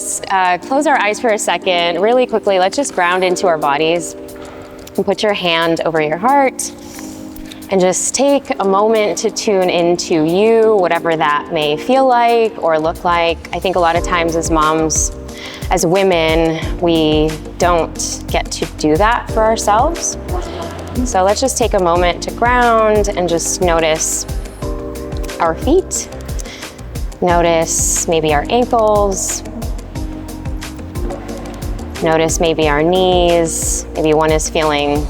just close our eyes for a second. Really quickly, let's just ground into our bodies and put your hand over your heart and just take a moment to tune into you, whatever that may feel like or look like. I think a lot of times as moms, as women, we don't get to do that for ourselves. So let's just take a moment to ground and just notice our feet. Notice maybe our ankles. Notice maybe our knees. Maybe one is feeling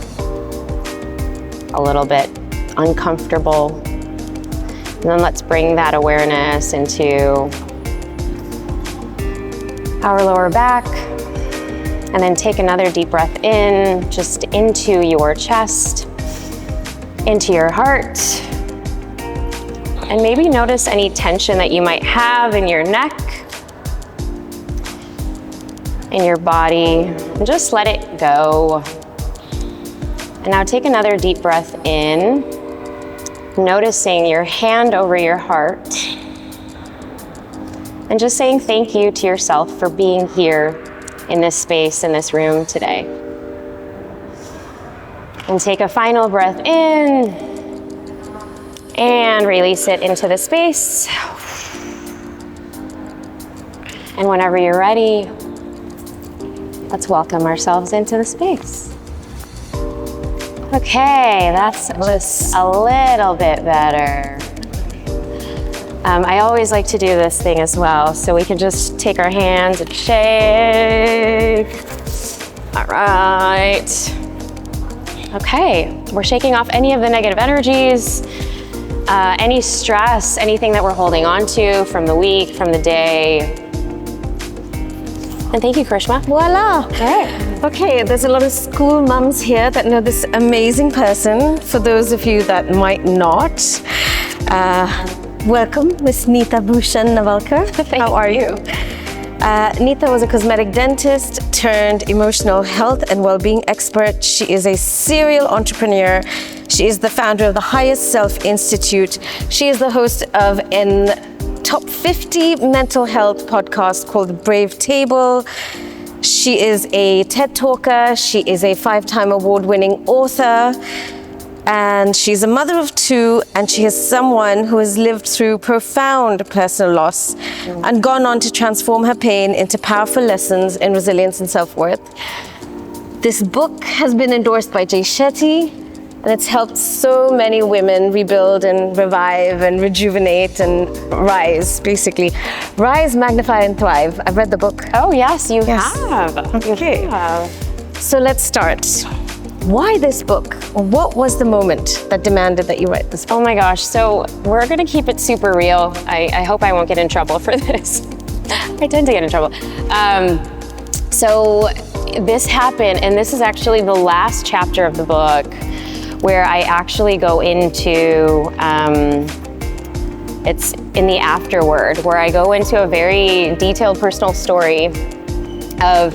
a little bit uncomfortable. And then let's bring that awareness into our lower back. And then take another deep breath in, just into your chest, into your heart. And maybe notice any tension that you might have in your neck, in your body, and just let it go. And now take another deep breath in, noticing your hand over your heart, and just saying thank you to yourself for being here in this space, in this room today. And take a final breath in and release it into the space. And whenever you're ready, let's welcome ourselves into the space. Okay, that's just a little bit better. I always like to do this thing as well, so we can just take our hands and shake. All right. Okay, we're shaking off any of the negative energies, any stress, anything that we're holding on to from the week, from the day. And thank you, Karishma. Voila. All right. Okay, there's a lot of school mums here that know this amazing person. For those of you that might not, welcome, Miss Neeta Bhushan Nawalkha. How are you? Neeta was a cosmetic dentist turned emotional health and well-being expert. She is a serial entrepreneur. She is the founder of the Highest Self Institute. She is the host of an top 50 mental health podcast called The Brave Table. She is a TED talker. She is a 5-time award-winning author. And she's a mother of 2, and she is someone who has lived through profound personal loss and gone on to transform her pain into powerful lessons in resilience and self-worth. This book has been endorsed by Jay Shetty, and it's helped so many women rebuild and revive and rejuvenate and rise, basically. Rise, magnify, and thrive. I've read the book. Oh, yes, you have. Okay. You have. So let's start. Why this book? What was the moment that demanded that you write this book? Oh my gosh, so we're gonna keep it super real. I hope I won't get in trouble for this. I tend to get in trouble. So this happened, and this is actually the last chapter of the book where I actually go into, it's in the afterword, where I go into a very detailed personal story of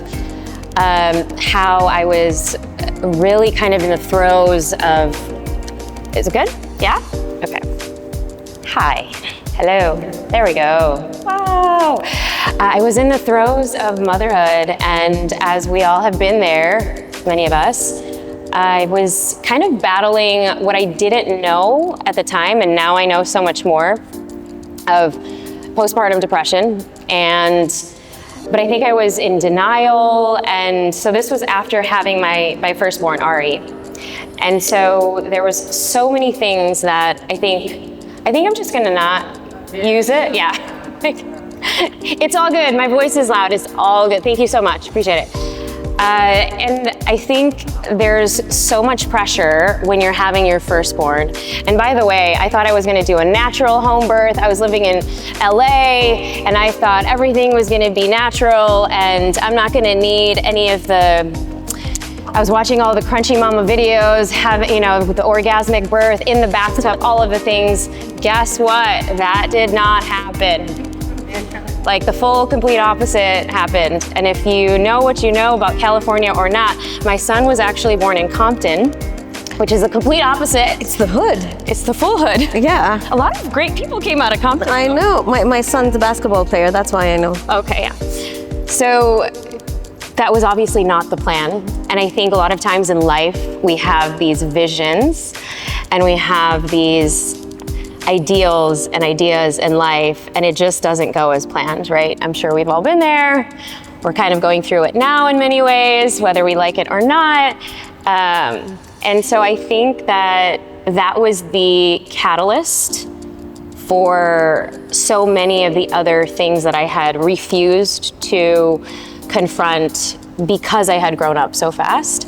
how I was really kind of in the throes of, is it good? Yeah? Okay. Hi. Hello. There we go. Wow. I was in the throes of motherhood, and as we all have been there, many of us, I was kind of battling what I didn't know at the time, and now I know so much more, of postpartum depression. But I think I was in denial, and so this was after having my firstborn, Ari. And so there was so many things that I think I'm just gonna not use it. Yeah, it's all good. My voice is loud, it's all good. Thank you so much, appreciate it. And I think there's so much pressure when you're having your firstborn. And by the way, I thought I was gonna do a natural home birth. I was living in LA, and I thought everything was gonna be natural, and I'm not gonna need any of the, I was watching all the Crunchy Mama videos, the orgasmic birth in the bathtub, all of the things. Guess what? That did not happen. Like the full, complete opposite happened. And if you know what you know about California or not, my son was actually born in Compton, which is the complete opposite. It's the hood. It's the full hood. Yeah. A lot of great people came out of Compton. I know. My son's a basketball player, that's why I know. Okay, yeah. So that was obviously not the plan. And I think a lot of times in life, we have these visions and we have these ideals and ideas in life, and it just doesn't go as planned, right? I'm sure we've all been there. We're kind of going through it now in many ways, whether we like it or not. And so I think that that was the catalyst for so many of the other things that I had refused to confront because I had grown up so fast,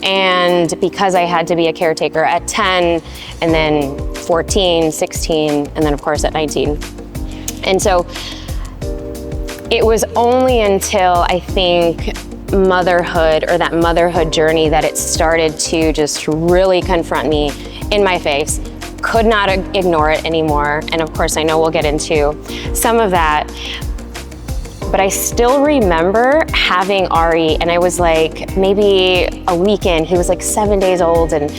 and because I had to be a caretaker at 10, and then 14, 16, and then of course at 19. And so it was only until I think motherhood, or that motherhood journey, that it started to just really confront me in my face. Could not ignore it anymore. And of course, I know we'll get into some of that. But I still remember having Ari, and I was like maybe a weekend. He was like 7 days old, and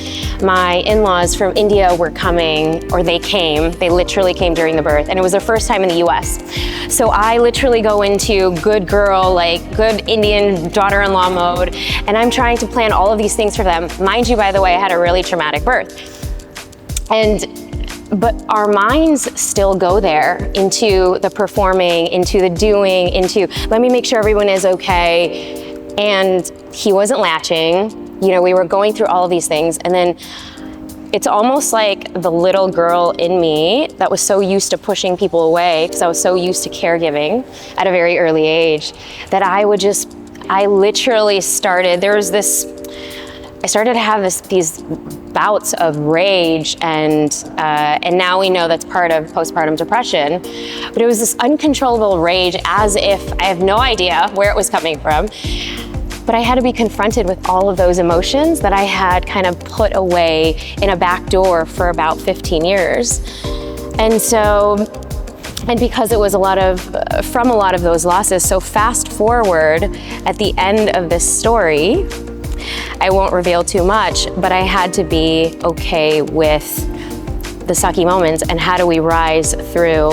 my in-laws from India were coming, or they came. They literally came during the birth, and it was their first time in the US. So I literally go into good girl, like good Indian daughter-in-law mode, and I'm trying to plan all of these things for them. Mind you, by the way, I had a really traumatic birth. But our minds still go there, into the performing, into the doing, into let me make sure everyone is okay. And he wasn't latching. You know, we were going through all of these things. And then it's almost like the little girl in me that was so used to pushing people away, because I was so used to caregiving at a very early age, that I literally started, I started to have these bouts of rage, and now we know that's part of postpartum depression. But it was this uncontrollable rage, as if I have no idea where it was coming from. But I had to be confronted with all of those emotions that I had kind of put away in a back door for about 15 years. And because it was from a lot of those losses. So fast forward at the end of this story, I won't reveal too much, but I had to be okay with the sucky moments, and how do we rise through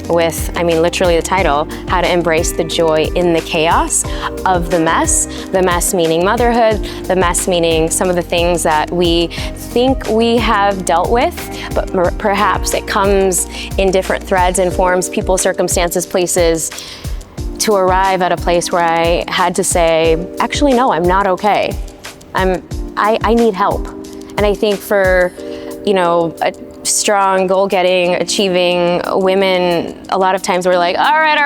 with, literally the title, how to embrace the joy in the chaos of the mess meaning motherhood, the mess meaning some of the things that we think we have dealt with, but perhaps it comes in different threads and forms, people, circumstances, places, to arrive at a place where I had to say, actually, no, I'm not okay. I need help. And I think for, strong, goal-getting, achieving women, a lot of times we're like, all right,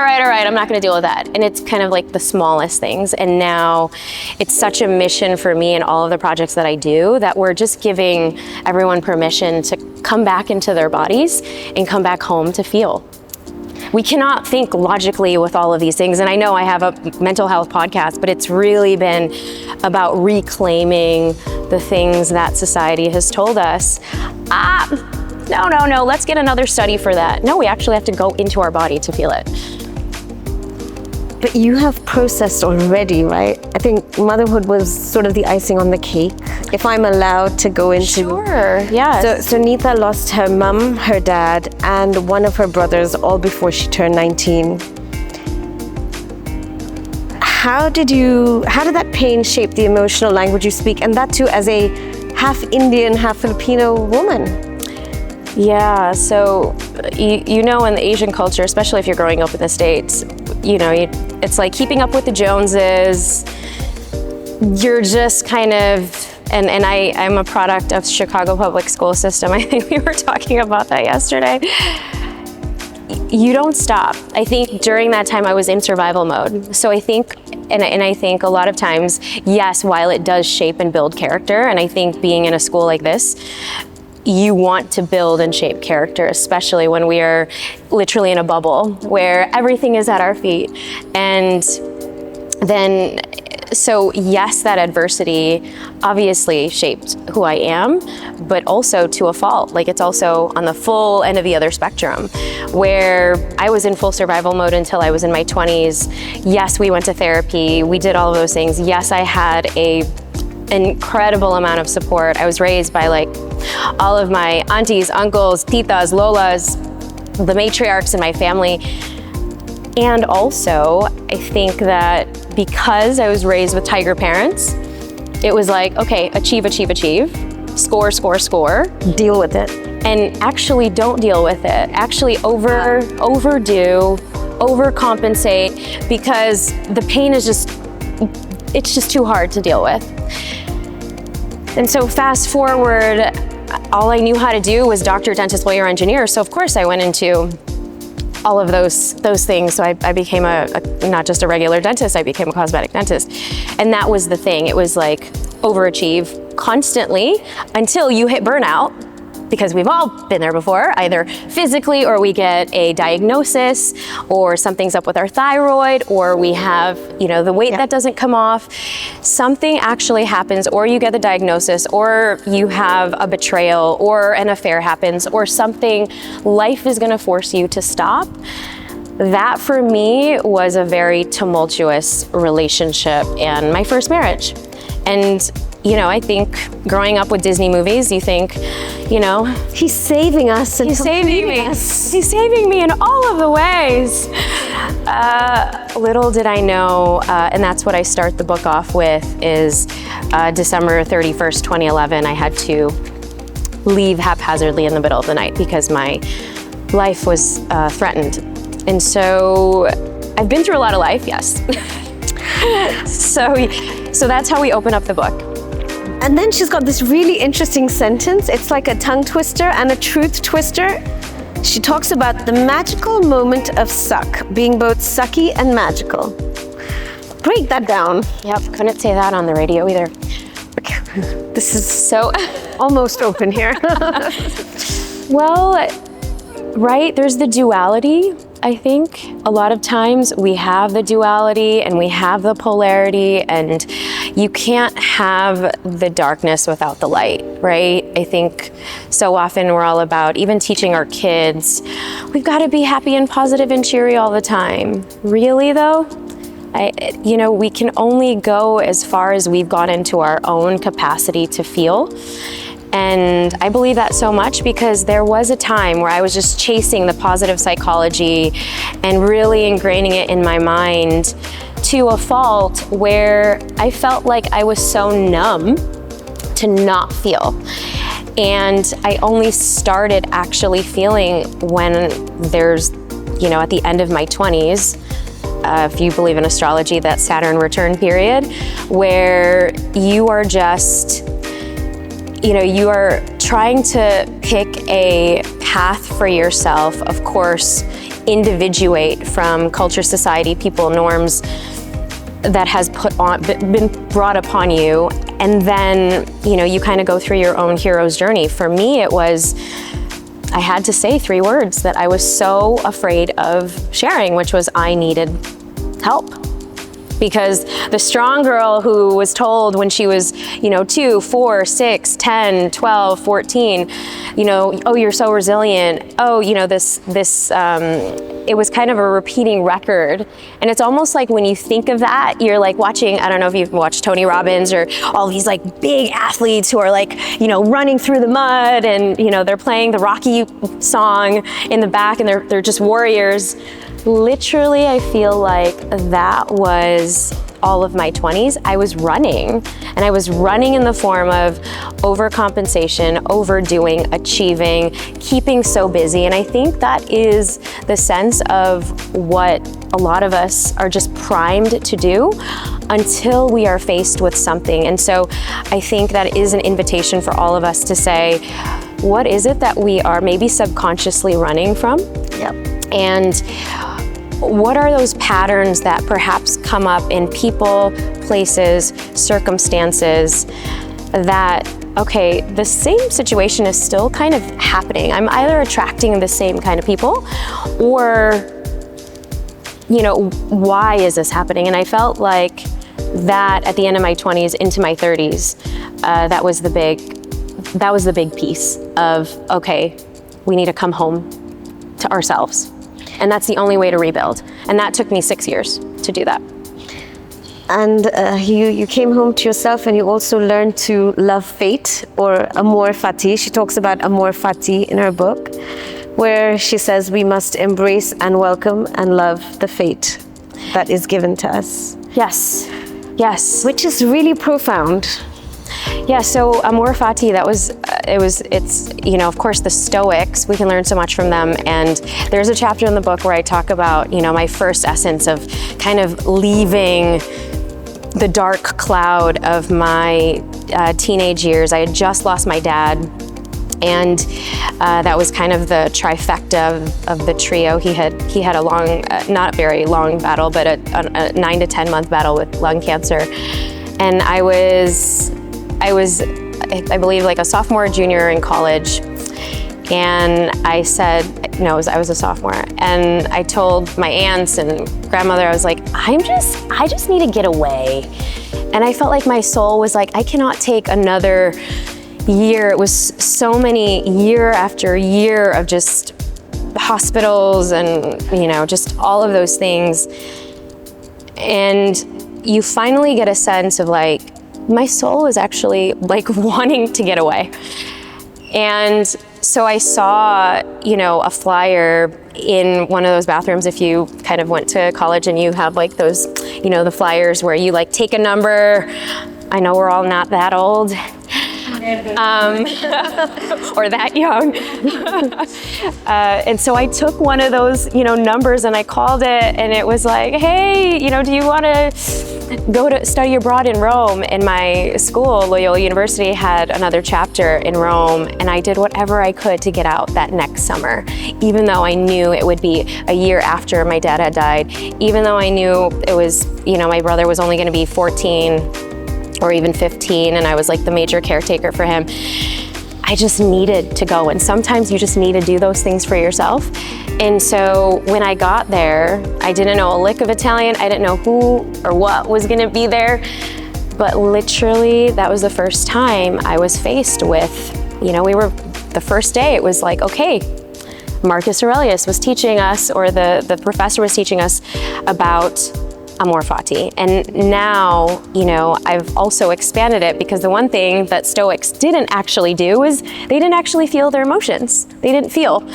I'm not gonna deal with that. And it's kind of like the smallest things. And now it's such a mission for me and all of the projects that I do, that we're just giving everyone permission to come back into their bodies and come back home to feel. We cannot think logically with all of these things. And I know I have a mental health podcast, but it's really been about reclaiming the things that society has told us. No, let's get another study for that. No, we actually have to go into our body to feel it. But you have processed already, right? I think motherhood was sort of the icing on the cake, if I'm allowed to go into. Sure, yes. So Neeta lost her mum, her dad, and one of her brothers all before she turned 19. How did that pain shape the emotional language you speak, and that too as a half Indian, half Filipino woman? Yeah, so in the Asian culture, especially if you're growing up in the States, it's like keeping up with the Joneses. You're just kind of, and I'm a product of Chicago public school system. I think we were talking about that yesterday. You don't stop. I think during that time I was in survival mode. So I think, and I think a lot of times, yes, while it does shape and build character, and I think being in a school like this, you want to build and shape character, especially when we are literally in a bubble where everything is at our feet. And then, so yes, that adversity obviously shaped who I am, but also to a fault. Like, it's also on the full end of the other spectrum, where I was in full survival mode until I was in my 20s. Yes, we went to therapy. We did all of those things. Yes, I had an incredible amount of support. I was raised by all of my aunties, uncles, titas, lolas, the matriarchs in my family. And also, I think that because I was raised with tiger parents, it was like, okay, achieve, achieve, achieve, score, score, score. Deal with it. And actually don't deal with it. Actually overdo, overcompensate, because the pain is it's just too hard to deal with. And so fast forward, all I knew how to do was doctor, dentist, lawyer, engineer. So of course I went into all of those things. So I became not just a regular dentist, I became a cosmetic dentist. And that was the thing. It was like overachieve constantly until you hit burnout, because we've all been there before, either physically, or we get a diagnosis, or something's up with our thyroid, or we have, the weight that doesn't come off. Something actually happens, or you get the diagnosis, or you have a betrayal, or an affair happens, or something, life is gonna force you to stop. That for me was a very tumultuous relationship and my first marriage. And I think growing up with Disney movies, you think, he's saving us. And he's saving me. He's saving me in all of the ways. Little did I know, and that's what I start the book off with, is December 31st, 2011, I had to leave haphazardly in the middle of the night because my life was threatened. And so I've been through a lot of life, yes. So that's how we open up the book. And then she's got this really interesting sentence. It's like a tongue twister and a truth twister. She talks about the magical moment of suck, being both sucky and magical. Break that down. Yep, couldn't say that on the radio either. This is so almost open here. Well, right, there's the duality. I think a lot of times we have the duality and we have the polarity, and you can't have the darkness without the light, right? I think so often we're all about, even teaching our kids, we've got to be happy and positive and cheery all the time. Really though? We can only go as far as we've gone into our own capacity to feel. And I believe that so much because there was a time where I was just chasing the positive psychology and really ingraining it in my mind to a fault where I felt like I was so numb to not feel. And I only started actually feeling when there's, at the end of my 20s, if you believe in astrology, that Saturn return period, where you are just, you are trying to pick a path for yourself, of course, individuate from culture, society, people, norms that has been brought upon you. And then, you kind of go through your own hero's journey. For me, it was, I had to say 3 words that I was so afraid of sharing, which was I needed help. Because the strong girl who was told when she was, 2, 4, 6, 10, 12, 14, oh, you're so resilient. Oh, it was kind of a repeating record. And it's almost like when you think of that, you're like watching, I don't know if you've watched Tony Robbins or all these like big athletes who are like, running through the mud and, they're playing the Rocky song in the back and they're just warriors. Literally, I feel like that was all of my 20s. I was running, and I was running in the form of overcompensation, overdoing, achieving, keeping so busy. And I think that is the sense of what a lot of us are just primed to do until we are faced with something. And so I think that is an invitation for all of us to say, what is it that we are maybe subconsciously running from? Yep. And what are those patterns that perhaps come up in people, places, circumstances that, okay, the same situation is still kind of happening. I'm either attracting the same kind of people or, why is this happening? And I felt like that at the end of my 20s into my 30s, that was the big piece of, okay, we need to come home to ourselves. And that's the only way to rebuild. And that took me 6 years to do that. And you came home to yourself, and you also learned to love fate, or amor fati. She talks about amor fati in her book. where she says we must embrace and welcome and love the fate that is given to us. Yes, yes. Which is really profound. Yeah, so Amor Fati, it's, you know, of course the Stoics, we can learn so much from them. And there's a chapter in the book where I talk about, you know, my first essence of kind of leaving the dark cloud of my teenage years. I had just lost my dad, and that was kind of the trifecta of the trio. He had a long, not very long battle, but a 9 to 10 month battle with lung cancer. And I believe like a sophomore, junior in college. And I said, no, I was a sophomore. And I told my aunts and grandmother, I was like, I just need to get away. And I felt like my soul was like, I cannot take another year. It was so many year after year of just hospitals and, you know, just all of those things. And you finally get a sense of like, my soul is actually like wanting to get away. And so I saw, you know, a flyer in one of those bathrooms. If you kind of went to college and you have like those, you know, the flyers where you like take a number. I know we're all not that old. Or that young. And so I took one of those, you know, numbers and I called it, and it was like, hey, you know, do you want to go to study abroad in Rome? And my school, Loyola University, had another chapter in Rome, and I did whatever I could to get out that next summer, even though I knew it would be a year after my dad had died, even though I knew it was, you know, my brother was only going to be 14 or even 15, and I was like the major caretaker for him. I just needed to go, and sometimes you just need to do those things for yourself. And so when I got there, I didn't know a lick of Italian. I didn't know who or what was gonna be there, but literally that was the first time I was faced with, you know, the first day it was like, okay, Marcus Aurelius was teaching us, or the professor was teaching us about Amor Fati. And now, you know, I've also expanded it, because the one thing that Stoics didn't actually do is they didn't actually feel their emotions. They didn't feel.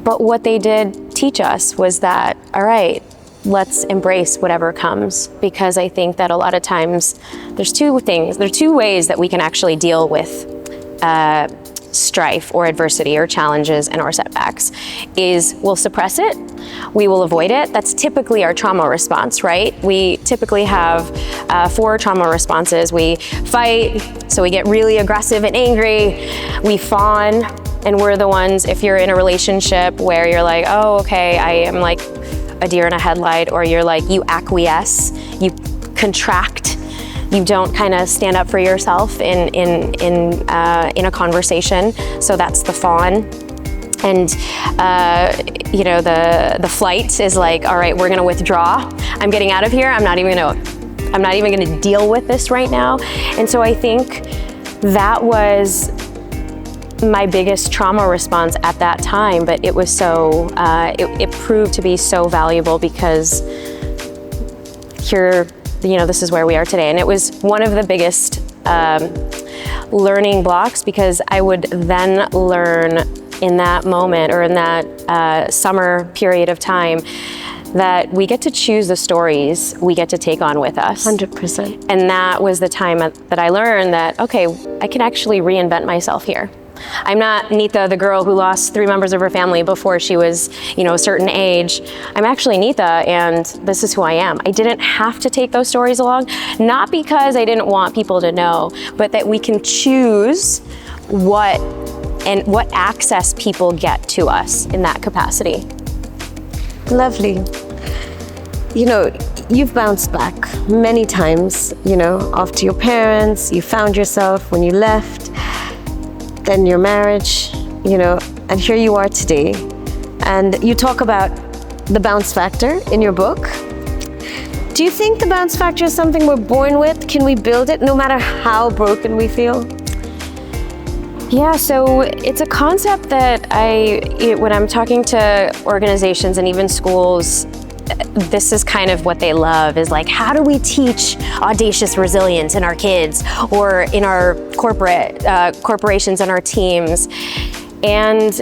But what they did teach us was that, all right, let's embrace whatever comes, because I think that a lot of times there's two ways that we can actually deal with strife or adversity or challenges and or setbacks. Is we'll suppress it, we will avoid it. That's typically our trauma response, right? We typically have 4 trauma responses. We fight, so we get really aggressive and angry. We fawn, and we're the ones, if you're in a relationship where you're like, oh, okay, I am like a deer in a headlight, or you're like, you acquiesce, you contract, you don't kind of stand up for yourself in a conversation. So that's the fawn. And you know, the flight is like, all right, we're gonna withdraw. I'm getting out of here. I'm not even gonna deal with this right now. And so I think that was my biggest trauma response at that time, but it was so, it proved to be so valuable, because here, you know, this is where we are today. And it was one of the biggest learning blocks, because I would then learn in that moment, or in that summer period of time, that we get to choose the stories we get to take on with us. 100%. And that was the time that I learned that, okay, I can actually reinvent myself here. I'm not Neeta, the girl who lost 3 members of her family before she was, you know, a certain age. I'm actually Neeta, and this is who I am. I didn't have to take those stories along, not because I didn't want people to know, but that we can choose what access people get to us in that capacity. Lovely. You know, you've bounced back many times, you know, after your parents, you found yourself when you left, then your marriage, you know, and here you are today. And you talk about the bounce factor in your book. Do you think the bounce factor is something we're born with? Can we build it no matter how broken we feel? Yeah, so it's a concept that when I'm talking to organizations and even schools, this is kind of what they love, is like, how do we teach audacious resilience in our kids, or in our corporations and our teams? And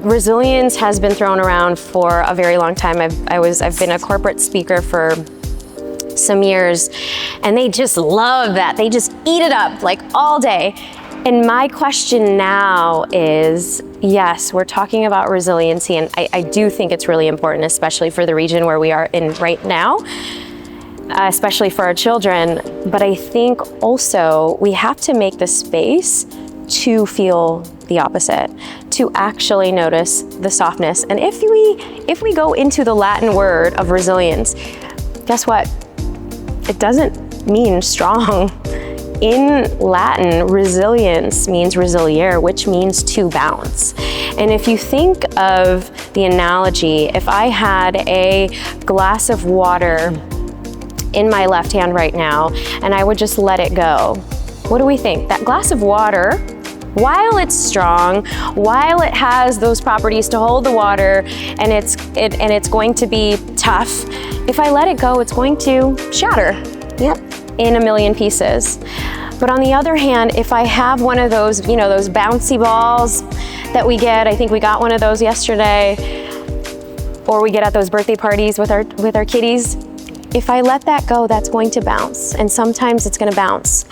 resilience has been thrown around for a very long time. I've been a corporate speaker for some years, and they just love that. They just eat it up like all day. And my question now is, yes, we're talking about resiliency, and I do think it's really important, especially for the region where we are in right now, especially for our children. But I think also we have to make the space to feel the opposite, to actually notice the softness. And if we go into the Latin word of resilience, guess what? It doesn't mean strong. In Latin, resilience means resiliere, which means to bounce. And if you think of the analogy, if I had a glass of water in my left hand right now, and I would just let it go, what do we think? That glass of water, while it's strong, while it has those properties to hold the water, and it's going to be tough, if I let it go, it's going to shatter. Yep. In a million pieces. But on the other hand, if I have one of those, those bouncy balls that we get, I think we got one of those yesterday, or we get at those birthday parties with our kiddies, if I let that go, that's going to bounce. And sometimes it's going to bounce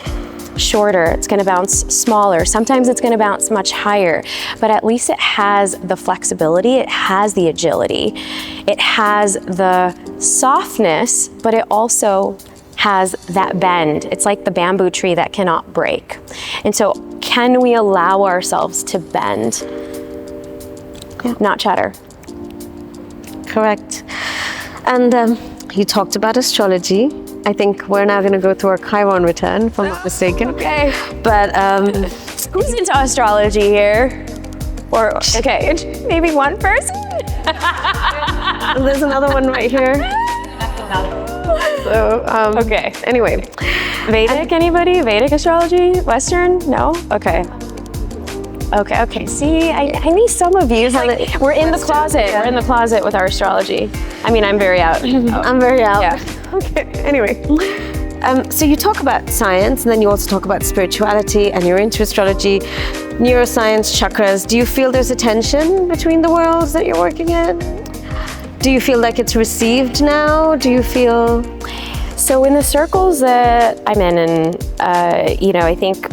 shorter, it's going to bounce smaller, sometimes it's going to bounce much higher, but at least it has the flexibility, it has the agility, it has the softness, but it also has that bend. It's like the bamboo tree that cannot break. And so can we allow ourselves to bend, not shatter? Correct. And you talked about astrology. I think we're now going to go through our Chiron return, if I'm not mistaken. Okay. But who's into astrology here? Or, okay, maybe one person? There's another one right here. So, okay. Anyway. Vedic, anybody? Vedic astrology? Western? No? Okay. Okay. See, I need some of you. Like, we're in the closet. Yeah. We're in the closet with our astrology. I mean, I'm very out. I'm very out. Yeah. Okay. Anyway. So you talk about science, and then you also talk about spirituality, and you're into astrology, neuroscience, chakras. Do you feel there's a tension between the worlds that you're working in? Do you feel like it's received now? Do you feel... So in the circles that I'm in, and I think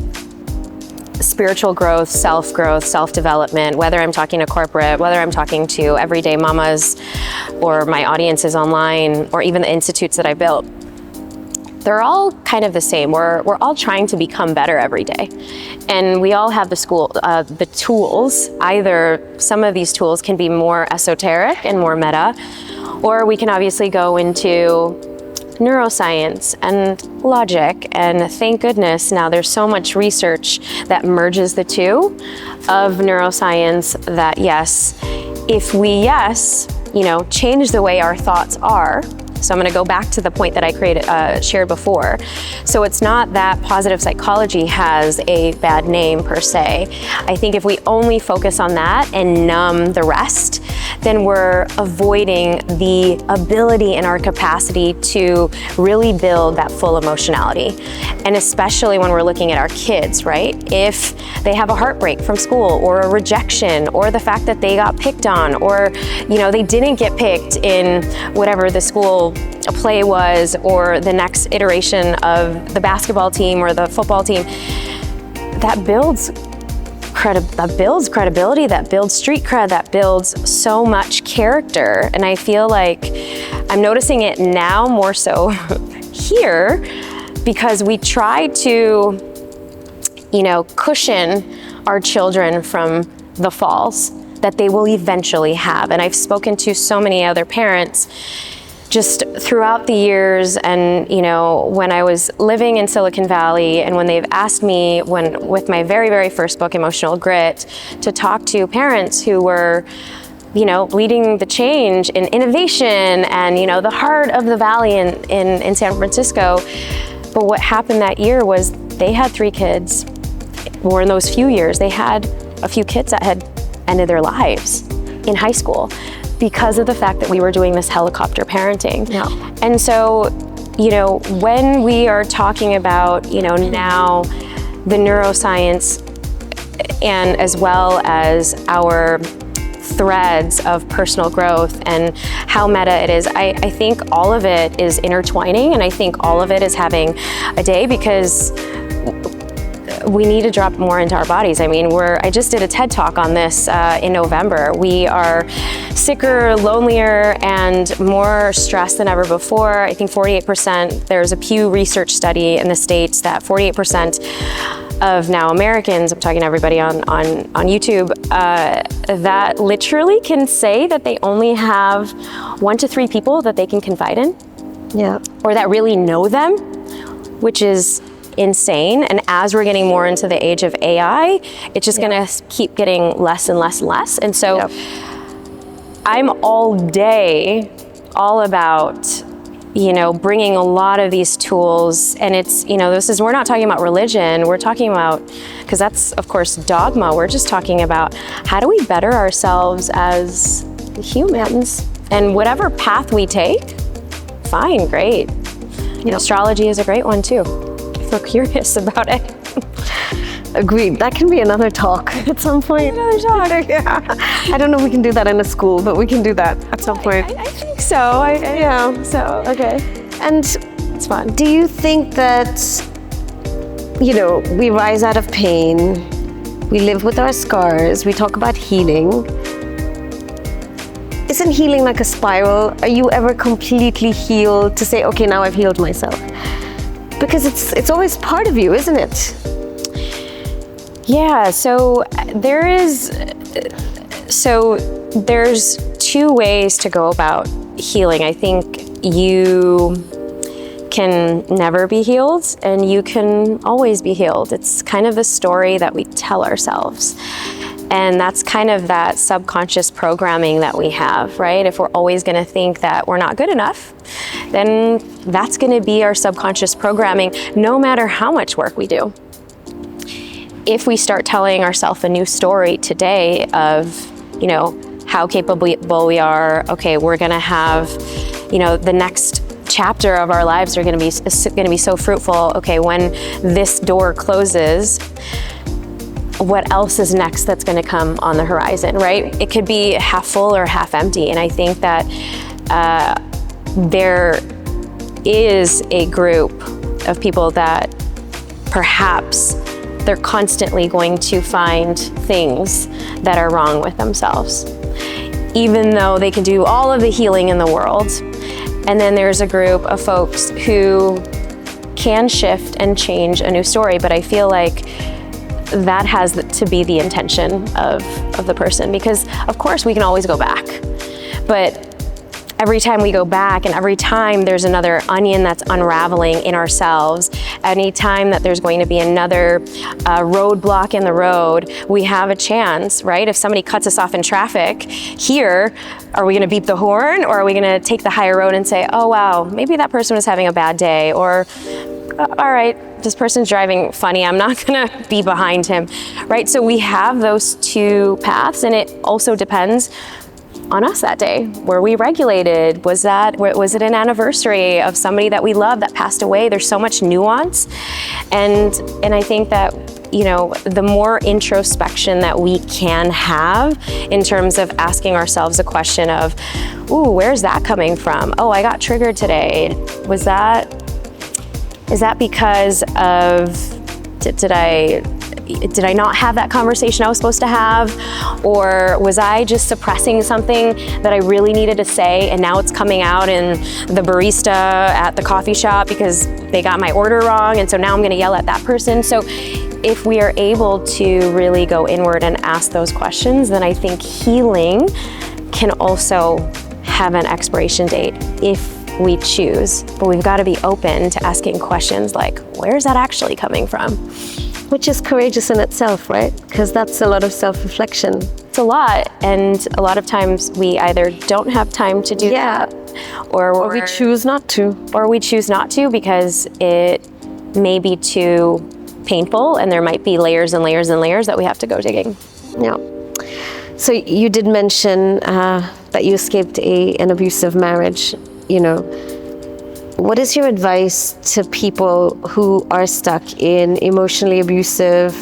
spiritual growth, self-development, whether I'm talking to corporate, whether I'm talking to everyday mamas or my audiences online, or even the institutes that I built, they're all kind of the same. We're all trying to become better every day. And we all have the tools. Either some of these tools can be more esoteric and more meta, or we can obviously go into neuroscience and logic. And thank goodness now there's so much research that merges the two of neuroscience that yes, if we change the way our thoughts are. So I'm going to go back to the point that I shared before. So it's not that positive psychology has a bad name per se. I think if we only focus on that and numb the rest, then we're avoiding the ability and our capacity to really build that full emotionality. And especially when we're looking at our kids, right? If they have a heartbreak from school, or a rejection, or the fact that they got picked on, or they didn't get picked in whatever the school play was, or the next iteration of the basketball team or the football team, that builds credibility, that builds street cred, that builds so much character. And I feel like I'm noticing it now more so here, because we try to, cushion our children from the falls that they will eventually have. And I've spoken to so many other parents just throughout the years, and when I was living in Silicon Valley, and when they've asked me, with my very, very first book, Emotional Grit, to talk to parents who were leading the change in innovation and the heart of the valley in San Francisco. But what happened that year was they had 3 kids, or in those few years they had a few kids that had ended their lives in high school, because of the fact that we were doing this helicopter parenting. Yeah. And so, when we are talking about, now the neuroscience, and as well as our threads of personal growth and how meta it is. I think all of it is intertwining, and I think all of it is having a day, because we need to drop more into our bodies. I mean, I just did a TED Talk on this in November. We are sicker, lonelier, and more stressed than ever before. I think 48%, there's a Pew Research study in the States that 48% of now Americans, I'm talking to everybody on YouTube, that literally can say that they only have 1 to 3 people that they can confide in. Yeah. Or that really know them, which is insane. And as we're getting more into the age of AI, it's just gonna keep getting less and less and less. And so I'm all day all about, bringing a lot of these tools, and it's, we're not talking about religion, we're talking about, because that's of course dogma, we're just talking about how do we better ourselves as humans, and whatever path we take, fine, great. Astrology is a great one too. So curious about it. Agreed. That can be another talk at some point. Another talk. Yeah. I don't know if we can do that in a school, but we can do that at some point. I think so. So, okay. And it's fun. Do you think that, we rise out of pain, we live with our scars, we talk about healing. Isn't healing like a spiral? Are you ever completely healed to say, okay, now I've healed myself? Because it's always part of you, isn't it? Yeah, so there's 2 ways to go about healing. I think you can never be healed, and you can always be healed. It's kind of the story that we tell ourselves. And that's kind of that subconscious programming that we have, right? If we're always gonna think that we're not good enough, then that's gonna be our subconscious programming, no matter how much work we do. If we start telling ourselves a new story today of, how capable we are, okay, we're gonna have, the next chapter of our lives are gonna be so fruitful. Okay, when this door closes, what else is next that's going to come on the horizon, right? It could be half full or half empty. And I think that there is a group of people that perhaps they're constantly going to find things that are wrong with themselves, even though they can do all of the healing in the world. And then there's a group of folks who can shift and change a new story. But I feel like that has to be the intention of the person, because of course we can always go back, but every time we go back and every time there's another onion that's unraveling in ourselves, any time that there's going to be another roadblock in the road, we have a chance, right? If somebody cuts us off in traffic here, are we gonna beep the horn, or are we gonna take the higher road and say, oh wow, maybe that person was having a bad day, or all right, this person's driving funny, I'm not gonna be behind him, right? So we have those 2 paths, and it also depends on us that day. Were we regulated? Was it an anniversary of somebody that we love that passed away? There's so much nuance, and I think that the more introspection that we can have in terms of asking ourselves a question of, ooh, where's that coming from? Oh, I got triggered today. Is that because of, did I not have that conversation I was supposed to have? Or was I just suppressing something that I really needed to say, and now it's coming out in the barista at the coffee shop because they got my order wrong, and so now I'm gonna yell at that person? So if we are able to really go inward and ask those questions, then I think healing can also have an expiration date if we choose, but we've got to be open to asking questions like, where's that actually coming from? Which is courageous in itself, right? Because that's a lot of self-reflection. It's a lot, and a lot of times we either don't have time to do that, or we choose not to. Or we choose not to because it may be too painful, and there might be layers and layers and layers that we have to go digging. Yeah. So you did mention that you escaped an abusive marriage. What is your advice to people who are stuck in emotionally abusive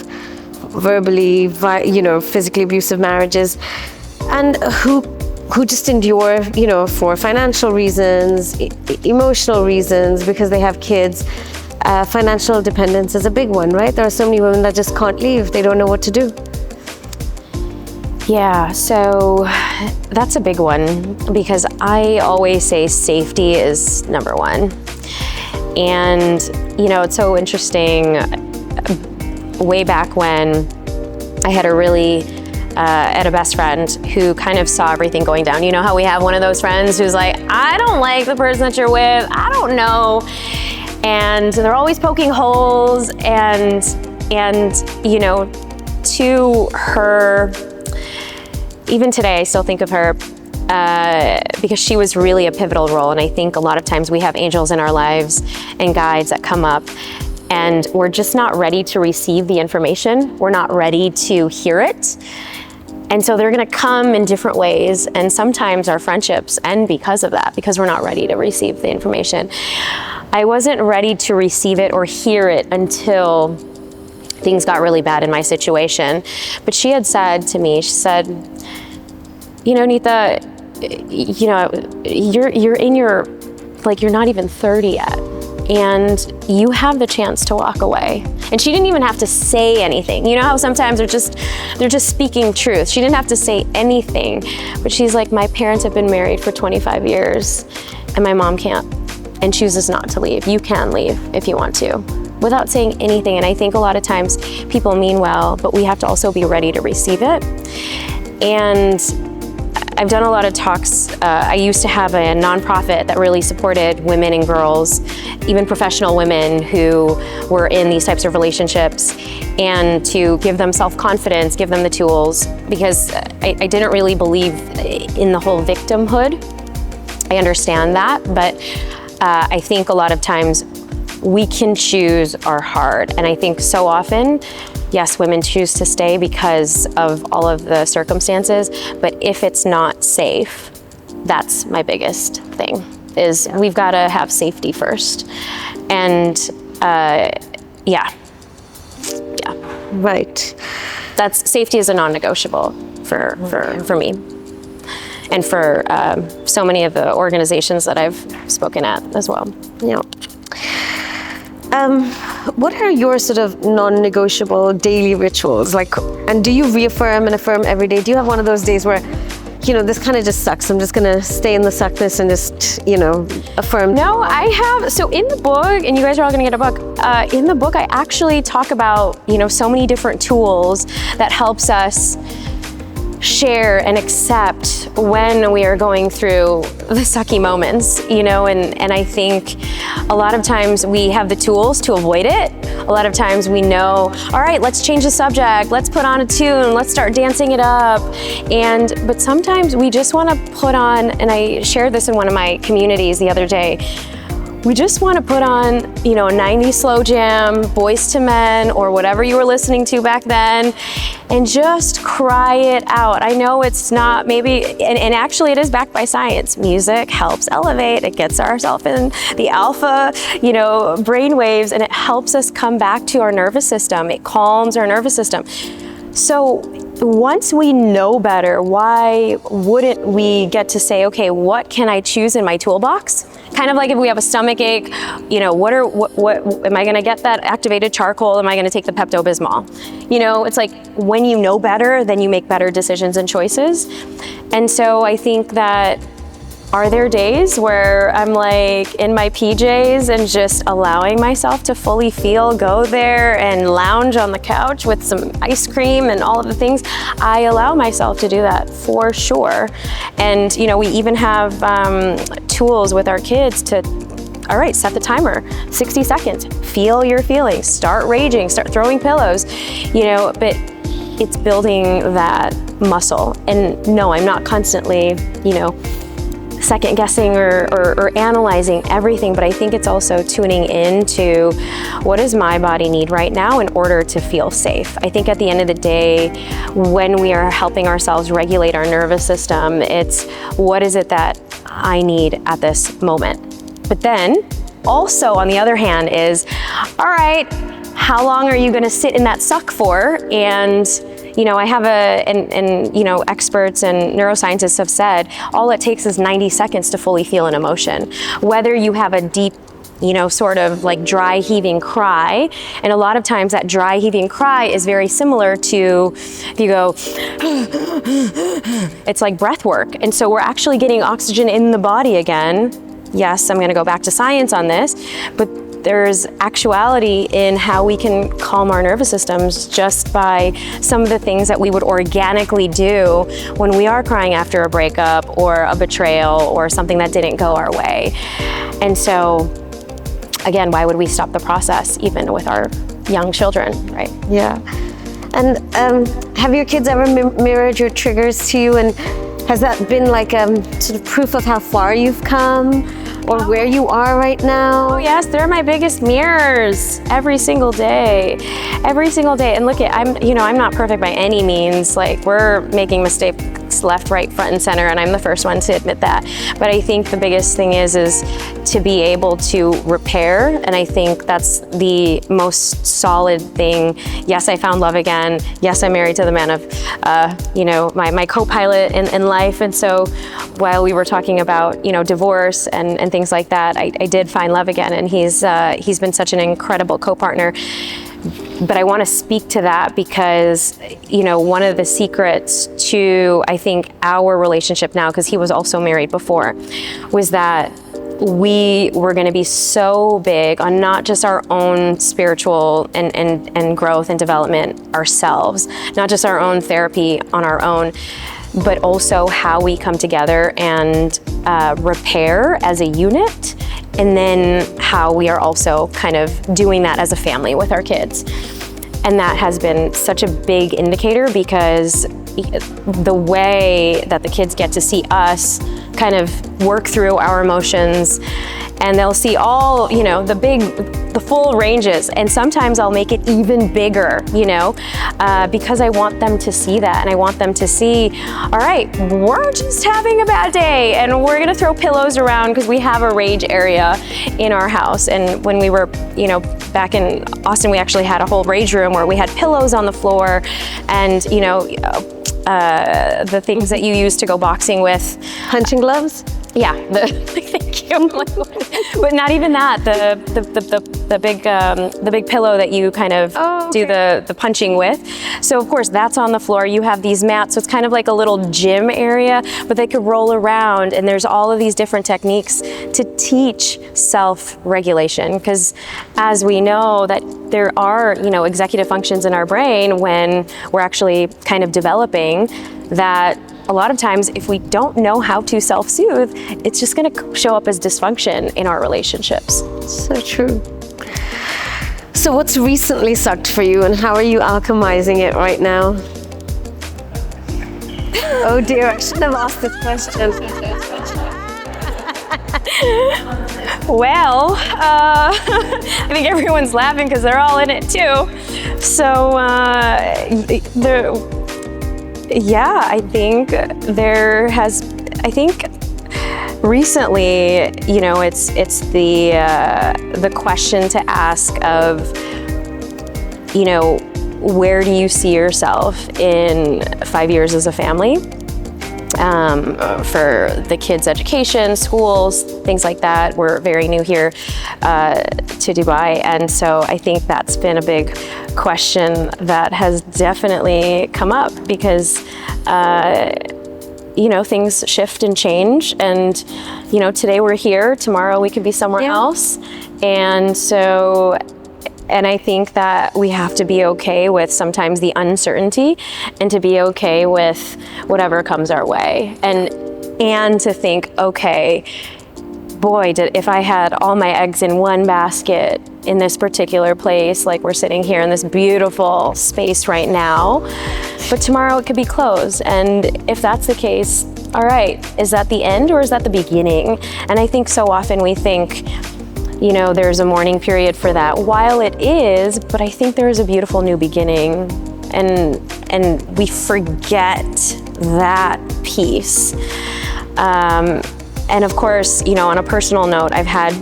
verbally, physically abusive marriages, and who just endure, for financial reasons, emotional reasons, because they have kids. Financial dependence is a big one, right? There are so many women that just can't leave. They don't know what to do. Yeah, so that's a big one, because I always say safety is number one. And, it's so interesting. Way back when I had a best friend who kind of saw everything going down. You know how we have one of those friends who's like, I don't like the person that you're with, I don't know. And they're always poking holes, and to her, even today, I still think of her because she was really a pivotal role. And I think a lot of times we have angels in our lives and guides that come up, and we're just not ready to receive the information. We're not ready to hear it. And so they're gonna come in different ways. And sometimes our friendships end because of that, because we're not ready to receive the information. I wasn't ready to receive it or hear it until things got really bad in my situation. But she had said to me, she said, Neeta, you're in your, you're not even 30 yet, and you have the chance to walk away. And she didn't even have to say anything. You know how sometimes they're just speaking truth. She didn't have to say anything, but she's like, my parents have been married for 25 years and my mom can't and chooses not to leave. You can leave if you want to, without saying anything. And I think a lot of times people mean well, but we have to also be ready to receive it. And I've done a lot of talks. I used to have a nonprofit that really supported women and girls, even professional women who were in these types of relationships, and to give them self-confidence, give them the tools, because I didn't really believe in the whole victimhood. I understand that, but I think a lot of times we can choose our heart. And I think so often, yes, women choose to stay because of all of the circumstances, but if it's not safe, that's my biggest thing, is we've got to have safety first. And yeah. Right. Safety is a non-negotiable for me. And for so many of the organizations that I've spoken at as well. Yeah. What are your sort of non-negotiable daily rituals? And do you reaffirm and affirm every day? Do you have one of those days where, this kind of just sucks, I'm just gonna stay in the suckness and just, affirm? No, I have. So in the book, and you guys are all gonna get a book, in the book I actually talk about, so many different tools that helps us share and accept when we are going through the sucky moments, and I think a lot of times we have the tools to avoid it. A lot of times we know, all right, let's change the subject, let's put on a tune, let's start dancing it up. But sometimes we just want to put on, and I shared this in one of my communities the other day, we just want to put on, a 90s slow jam, Boys to Men, or whatever you were listening to back then, and just cry it out. I know it's not maybe, and actually it is backed by science. Music helps elevate, it gets ourselves in the alpha, brain waves, and it helps us come back to our nervous system. It calms our nervous system. So once we know better, why wouldn't we get to say, okay, what can I choose in my toolbox? Kind of like if we have a stomach ache, what am I gonna get that activated charcoal? Am I gonna take the Pepto-Bismol? It's like when you know better, then you make better decisions and choices. And so I think that, are there days where I'm in my PJs and just allowing myself to fully go there and lounge on the couch with some ice cream and all of the things? I allow myself to do that for sure. And, we even have tools with our kids to, all right, set the timer, 60 seconds, feel your feelings, start raging, start throwing pillows, but it's building that muscle. And no, I'm not constantly, second guessing or analyzing everything, but I think it's also tuning into what does my body need right now in order to feel safe. I think at the end of the day, when we are helping ourselves regulate our nervous system, it's what is it that I need at this moment. But then also on the other hand is, all right, how long are you gonna sit in that suck for? And I have experts and neuroscientists have said, all it takes is 90 seconds to fully feel an emotion. Whether you have a deep, sort of like dry heaving cry, and a lot of times that dry heaving cry is very similar to if you go, it's like breath work. And so we're actually getting oxygen in the body again. Yes, I'm gonna go back to science on this, but there's actuality in how we can calm our nervous systems just by some of the things that we would organically do when we are crying after a breakup or a betrayal or something that didn't go our way. And so, again, why would we stop the process even with our young children, right? Yeah. And have your kids ever mirrored your triggers to you? And has that been like sort of proof of how far you've come? Or where you are right now? Oh yes, they're my biggest mirrors every single day. Every single day. And look, I'm not perfect by any means. Like, we're making mistakes left, right, front, and center, and I'm the first one to admit that. But I think the biggest thing is to be able to repair, and I think that's the most solid thing. Yes, I found love again. Yes, I'm married to the man of, my co-pilot in life. And so while we were talking about, divorce and things like that, I did find love again, and he's been such an incredible co-partner. But I want to speak to that because, one of the secrets to, I think, our relationship now, because he was also married before, was that we were going to be so big on not just our own spiritual and growth and development ourselves, not just our own therapy on our own, but also how we come together and repair as a unit, and then how we are also kind of doing that as a family with our kids. And that has been such a big indicator, because the way that the kids get to see us kind of work through our emotions, and they'll see all, the full ranges. And sometimes I'll make it even bigger, because I want them to see that. And I want them to see, all right, we're just having a bad day and we're gonna throw pillows around because we have a rage area in our house. And when we were, back in Austin, we actually had a whole rage room where we had pillows on the floor and, the things that you use to go boxing with. Punching gloves? Yeah, thank you. But not even that. The big pillow that you kind of do the punching with. So of course that's on the floor. You have these mats, so it's kind of like a little gym area, but they could roll around, and there's all of these different techniques to teach self-regulation. Because as we know that there are, executive functions in our brain when we're actually kind of developing, that a lot of times, if we don't know how to self-soothe, it's just going to show up as dysfunction in our relationships. So true. So what's recently sucked for you, and how are you alchemizing it right now? Oh dear, I shouldn't have asked this question. Well, I think everyone's laughing because they're all in it too. So yeah, I think recently, it's the question to ask of, where do you see yourself in 5 years as a family? For the kids' education, schools, things like that. We're very new here to Dubai, and so I think that's been a big question that has definitely come up because things shift and change, and today we're here, tomorrow we could be somewhere else, and I think that we have to be okay with sometimes the uncertainty, and to be okay with whatever comes our way, and to think, okay, boy, if I had all my eggs in one basket in this particular place, like we're sitting here in this beautiful space right now, but tomorrow it could be closed. And if that's the case, all right, is that the end or is that the beginning? And I think so often we think, there's a mourning period for that. While it is, but I think there is a beautiful new beginning, and we forget that piece. And of course, on a personal note, I've had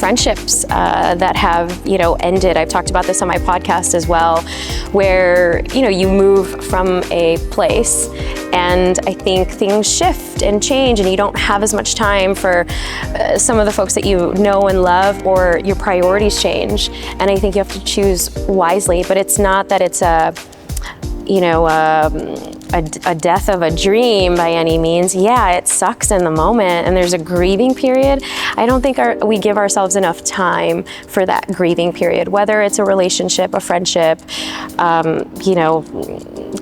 friendships that have, ended. I've talked about this on my podcast as well, where, you move from a place and I think things shift and change and you don't have as much time for some of the folks that you know and love, or your priorities change. And I think you have to choose wisely, but it's not that it's a death of a dream by any means. Yeah, it sucks in the moment and there's a grieving period. I don't think we give ourselves enough time for that grieving period, whether it's a relationship, a friendship,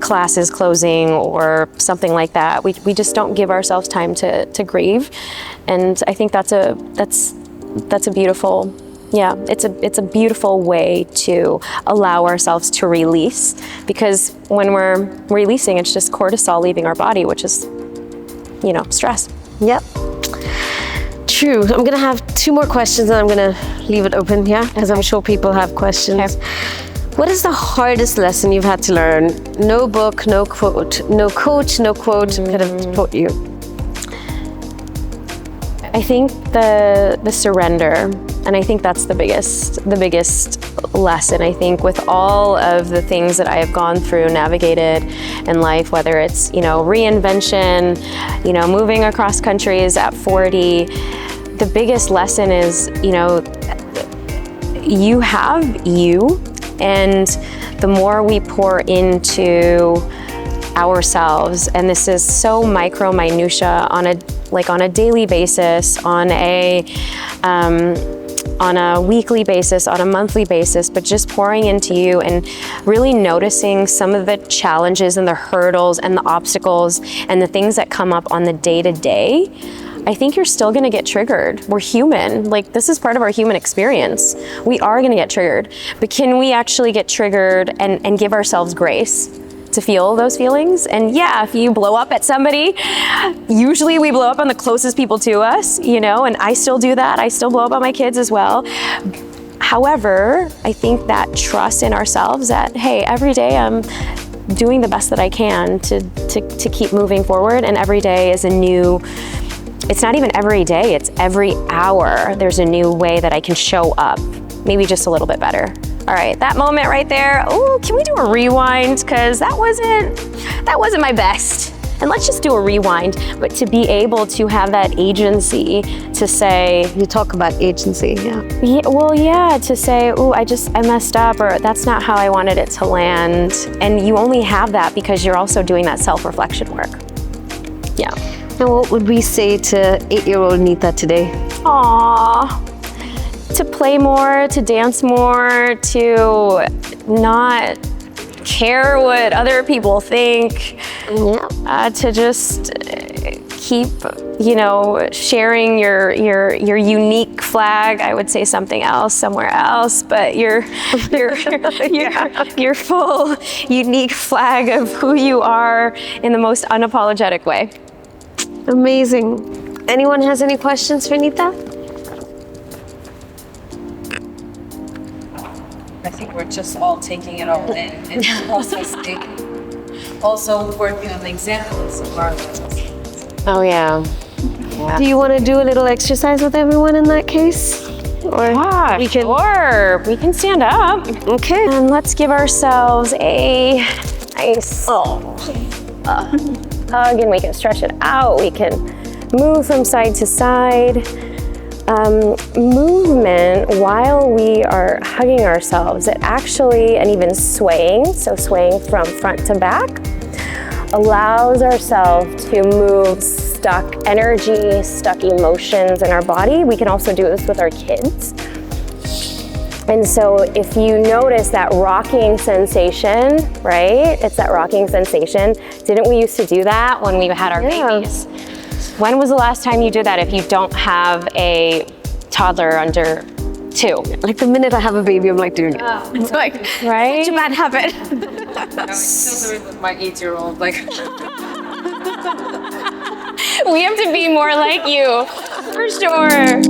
classes closing or something like that. We just don't give ourselves time to grieve. And I think that's a beautiful, it's a beautiful way to allow ourselves to release, because when we're releasing, it's just cortisol leaving our body, which is, stress. Yep. True. I'm going to have 2 more questions and I'm going to leave it open, because I'm sure people have questions. Okay. What is the hardest lesson you've had to learn? No book, no quote, no coach, no quote could have taught you. I think the surrender, and I think that's the biggest lesson. I think with all of the things that I have gone through, navigated in life, whether it's, reinvention, moving across countries at 40, the biggest lesson is, you have you, and the more we pour into ourselves, and this is so micro minutia on a daily basis, on a weekly basis, on a monthly basis, but just pouring into you and really noticing some of the challenges and the hurdles and the obstacles and the things that come up on the day-to-day. I think you're still gonna get triggered. We're human. This is part of our human experience. We are gonna get triggered, but can we actually get triggered and give ourselves grace to feel those feelings? And if you blow up at somebody, usually we blow up on the closest people to us, and I still do that. I still blow up on my kids as well. However, I think that trust in ourselves that, hey, every day I'm doing the best that I can to keep moving forward, and every day is a new, it's not even every day, it's every hour there's a new way that I can show up, maybe just a little bit better. All right, that moment right there, can we do a rewind? Because that wasn't my best. And let's just do a rewind, but to be able to have that agency to say... You talk about agency, to say, I messed up, or that's not how I wanted it to land. And you only have that because you're also doing that self-reflection work. Yeah. And what would we say to 8-year-old Neeta today? Aww. To play more, to dance more, to not care what other people think, to just keep, sharing your unique flag. I would say something else somewhere else, but your full unique flag of who you are in the most unapologetic way. Amazing. Anyone has any questions for Neeta? I think we're just all taking it all in and processing. Also working on the examples of our lives. Oh yeah. Do you want to do a little exercise with everyone in that case? Or we can stand up. Okay. And let's give ourselves a nice hug, and we can stretch it out. We can move from side to side. Movement while we are hugging ourselves, it actually, and even swaying, so swaying from front to back, allows ourselves to move stuck energy, stuck emotions in our body. We can also do this with our kids. And so if you notice that rocking sensation, right? It's that rocking sensation. Didn't we used to do that when we had our babies? When was the last time you did that if you don't have a toddler under 2? Like the minute I have a baby, I'm like doing it. It's like, right? Such a bad habit. I'm still doing it with my 8-year-old. We have to be more like you, for sure.